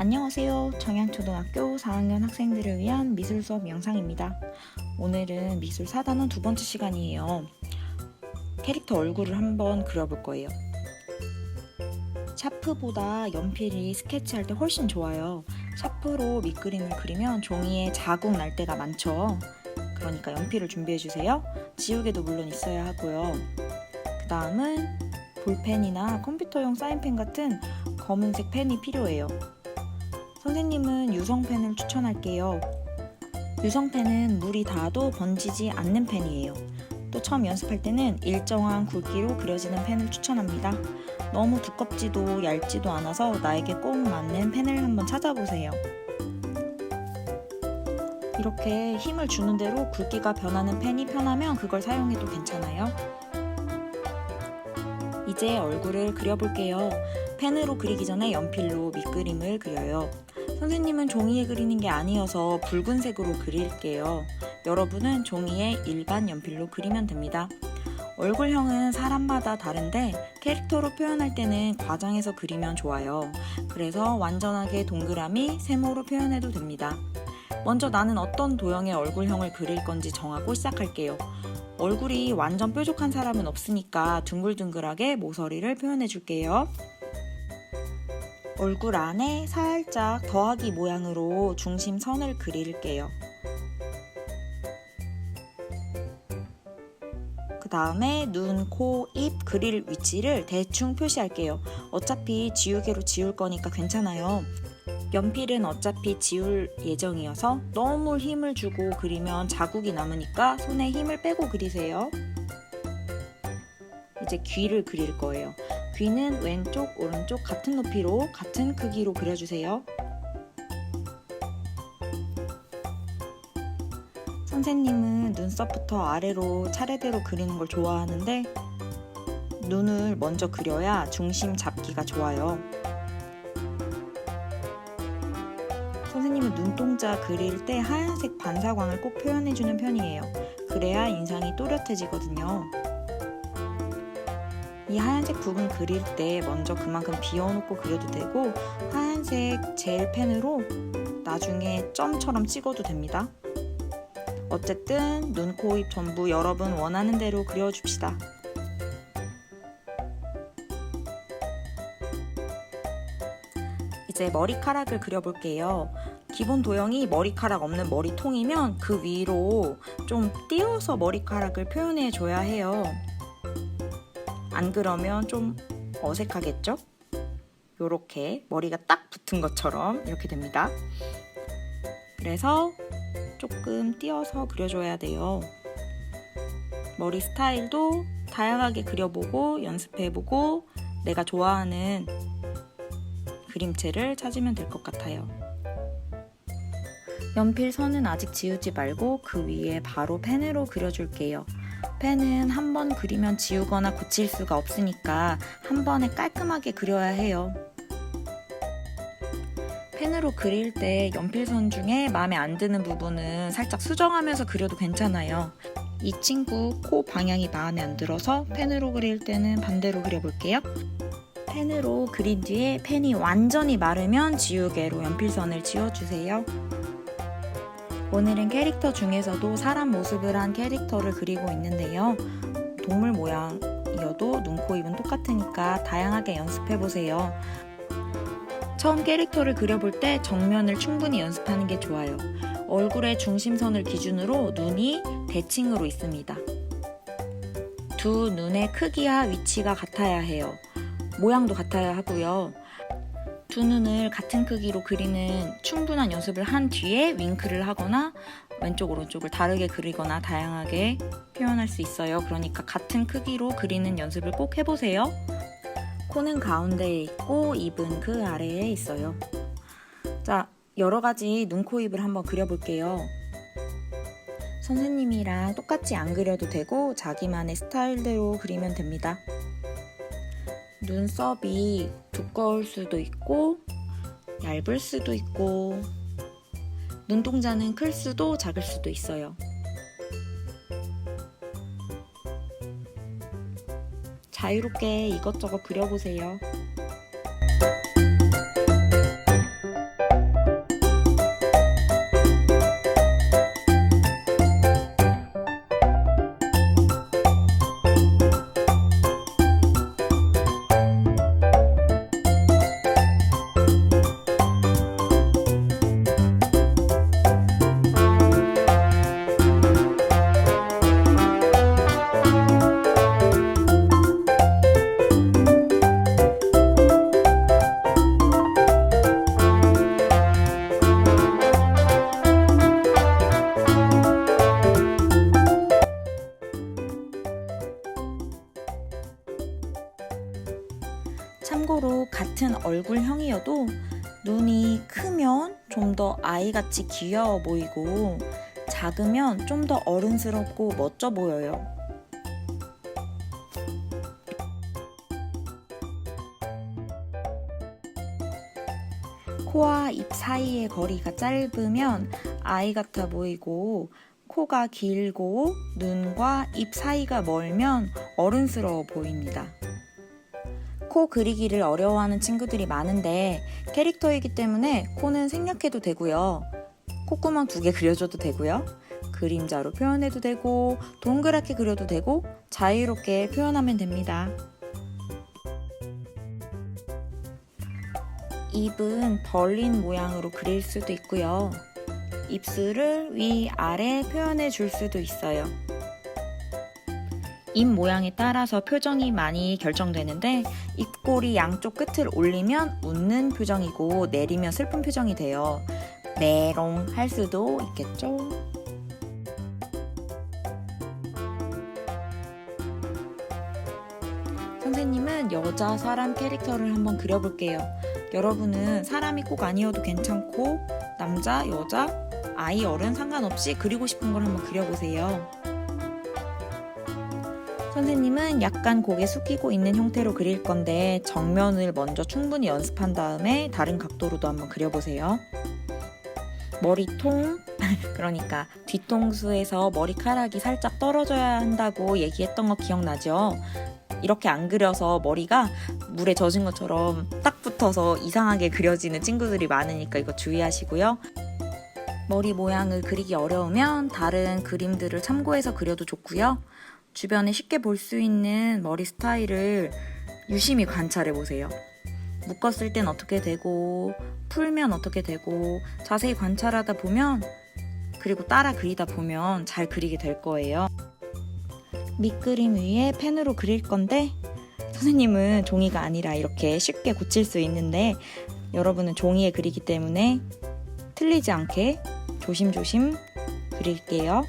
안녕하세요. 정양초등학교 4학년 학생들을 위한 미술 수업 영상입니다. 오늘은 미술 4단원 두 번째 시간이에요. 캐릭터 얼굴을 한번 그려볼 거예요. 샤프보다 연필이 스케치할 때 훨씬 좋아요. 샤프로 밑그림을 그리면 종이에 자국 날 때가 많죠. 그러니까 연필을 준비해주세요. 지우개도 물론 있어야 하고요. 그 다음은 볼펜이나 컴퓨터용 사인펜 같은 검은색 펜이 필요해요. 선생님은 유성펜을 추천할게요. 유성펜은 물이 닿아도 번지지 않는 펜이에요. 또 처음 연습할 때는 일정한 굵기로 그려지는 펜을 추천합니다. 너무 두껍지도 얇지도 않아서 나에게 꼭 맞는 펜을 한번 찾아보세요. 이렇게 힘을 주는 대로 굵기가 변하는 펜이 편하면 그걸 사용해도 괜찮아요. 이제 얼굴을 그려볼게요. 펜으로 그리기 전에 연필로 밑그림을 그려요. 선생님은 종이에 그리는 게 아니어서 붉은색으로 그릴게요. 여러분은 종이에 일반 연필로 그리면 됩니다. 얼굴형은 사람마다 다른데 캐릭터로 표현할 때는 과장해서 그리면 좋아요. 그래서 완전하게 동그라미, 세모로 표현해도 됩니다. 먼저 나는 어떤 도형의 얼굴형을 그릴 건지 정하고 시작할게요. 얼굴이 완전 뾰족한 사람은 없으니까 둥글둥글하게 모서리를 표현해 줄게요. 얼굴 안에 살짝 더하기 모양으로 중심선을 그릴게요. 그 다음에 눈, 코, 입 그릴 위치를 대충 표시할게요. 어차피 지우개로 지울 거니까 괜찮아요. 연필은 어차피 지울 예정이어서 너무 힘을 주고 그리면 자국이 남으니까 손에 힘을 빼고 그리세요. 이제 귀를 그릴 거예요. 귀는 왼쪽, 오른쪽 같은 높이로 같은 크기로 그려주세요. 선생님은 눈썹부터 아래로 차례대로 그리는 걸 좋아하는데 눈을 먼저 그려야 중심 잡기가 좋아요. 선생님은 눈동자 그릴 때 하얀색 반사광을 꼭 표현해주는 편이에요. 그래야 인상이 또렷해지거든요. 이 하얀색 부분 그릴 때 먼저 그만큼 비워놓고 그려도 되고 하얀색 젤펜으로 나중에 점처럼 찍어도 됩니다. 어쨌든 눈, 코, 입 전부 여러분 원하는 대로 그려줍시다. 이제 머리카락을 그려볼게요. 기본 도형이 머리카락 없는 머리통이면 그 위로 좀 띄워서 머리카락을 표현해줘야 해요. 안 그러면 좀 어색하겠죠? 요렇게 머리가 딱 붙은 것처럼 이렇게 됩니다. 그래서 조금 띄어서 그려줘야 돼요. 머리 스타일도 다양하게 그려보고 연습해보고 내가 좋아하는 그림체를 찾으면 될 것 같아요. 연필 선은 아직 지우지 말고 그 위에 바로 펜으로 그려줄게요. 펜은 한 번 그리면 지우거나 고칠 수가 없으니까 한 번에 깔끔하게 그려야 해요. 펜으로 그릴 때 연필선 중에 마음에 안 드는 부분은 살짝 수정하면서 그려도 괜찮아요. 이 친구 코 방향이 마음에 안 들어서 펜으로 그릴 때는 반대로 그려볼게요. 펜으로 그린 뒤에 펜이 완전히 마르면 지우개로 연필선을 지워주세요. 오늘은 캐릭터 중에서도 사람 모습을 한 캐릭터를 그리고 있는데요. 동물 모양이어도 눈, 코, 입은 똑같으니까 다양하게 연습해보세요. 처음 캐릭터를 그려볼 때 정면을 충분히 연습하는 게 좋아요. 얼굴의 중심선을 기준으로 눈이 대칭으로 있습니다. 두 눈의 크기와 위치가 같아야 해요. 모양도 같아야 하고요. 두 눈을 같은 크기로 그리는 충분한 연습을 한 뒤에 윙크를 하거나 왼쪽 오른쪽을 다르게 그리거나 다양하게 표현할 수 있어요. 그러니까 같은 크기로 그리는 연습을 꼭 해보세요. 코는 가운데에 있고 입은 그 아래에 있어요. 자, 여러 가지 눈, 코, 입을 한번 그려볼게요. 선생님이랑 똑같이 안 그려도 되고 자기만의 스타일대로 그리면 됩니다. 눈썹이 두꺼울 수도 있고 얇을 수도 있고 눈동자는 클 수도 작을 수도 있어요. 자유롭게 이것저것 그려보세요. 참고로 같은 얼굴형이어도 눈이 크면 좀 더 아이같이 귀여워 보이고 작으면 좀 더 어른스럽고 멋져 보여요. 코와 입 사이의 거리가 짧으면 아이 같아 보이고 코가 길고 눈과 입 사이가 멀면 어른스러워 보입니다. 코 그리기를 어려워하는 친구들이 많은데 캐릭터이기 때문에 코는 생략해도 되고요. 콧구멍 2개 그려줘도 되고요. 그림자로 표현해도 되고 동그랗게 그려도 되고 자유롭게 표현하면 됩니다. 입은 벌린 모양으로 그릴 수도 있고요. 입술을 위아래 표현해 줄 수도 있어요. 입 모양에 따라서 표정이 많이 결정되는데 입꼬리 양쪽 끝을 올리면 웃는 표정이고 내리면 슬픈 표정이 돼요. 메롱 할 수도 있겠죠? 선생님은 여자 사람 캐릭터를 한번 그려볼게요. 여러분은 사람이 꼭 아니어도 괜찮고 남자, 여자, 아이, 어른 상관없이 그리고 싶은 걸 한번 그려보세요. 선생님은 약간 고개 숙이고 있는 형태로 그릴 건데 정면을 먼저 충분히 연습한 다음에 다른 각도로도 한번 그려보세요. 머리통, 그러니까 뒤통수에서 머리카락이 살짝 떨어져야 한다고 얘기했던 거 기억나죠? 이렇게 안 그려서 머리가 물에 젖은 것처럼 딱 붙어서 이상하게 그려지는 친구들이 많으니까 이거 주의하시고요. 머리 모양을 그리기 어려우면 다른 그림들을 참고해서 그려도 좋고요. 주변에 쉽게 볼 수 있는 머리 스타일을 유심히 관찰해 보세요. 묶었을 땐 어떻게 되고 풀면 어떻게 되고 자세히 관찰하다 보면 그리고 따라 그리다 보면 잘 그리게 될 거예요. 밑그림 위에 펜으로 그릴 건데 선생님은 종이가 아니라 이렇게 쉽게 고칠 수 있는데 여러분은 종이에 그리기 때문에 틀리지 않게 조심조심 그릴게요.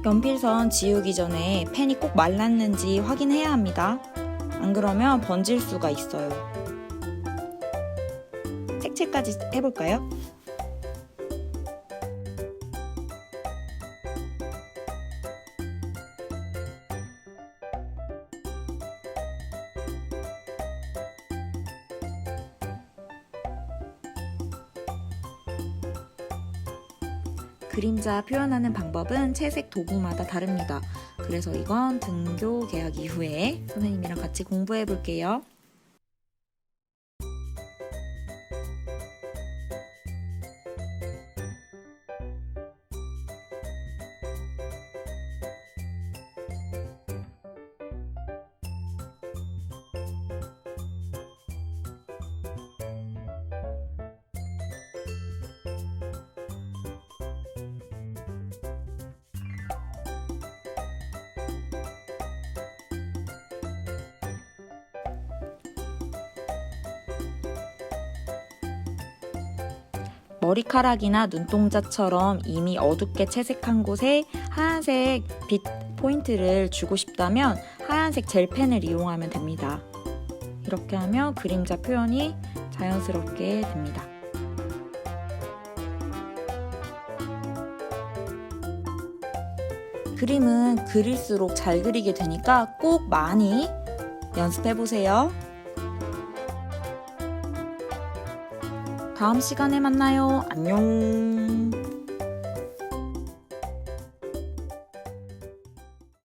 연필선 지우기 전에 펜이 꼭 말랐는지 확인해야 합니다. 안 그러면 번질 수가 있어요. 색칠까지 해볼까요? 그림자 표현하는 방법은 채색 도구마다 다릅니다. 그래서 이건 등교 개학 이후에 선생님이랑 같이 공부해 볼게요. 머리카락이나 눈동자처럼 이미 어둡게 채색한 곳에 하얀색 빛 포인트를 주고 싶다면 하얀색 젤펜을 이용하면 됩니다. 이렇게 하면 그림자 표현이 자연스럽게 됩니다. 그림은 그릴수록 잘 그리게 되니까 꼭 많이 연습해보세요. 다음 시간에 만나요. 안녕.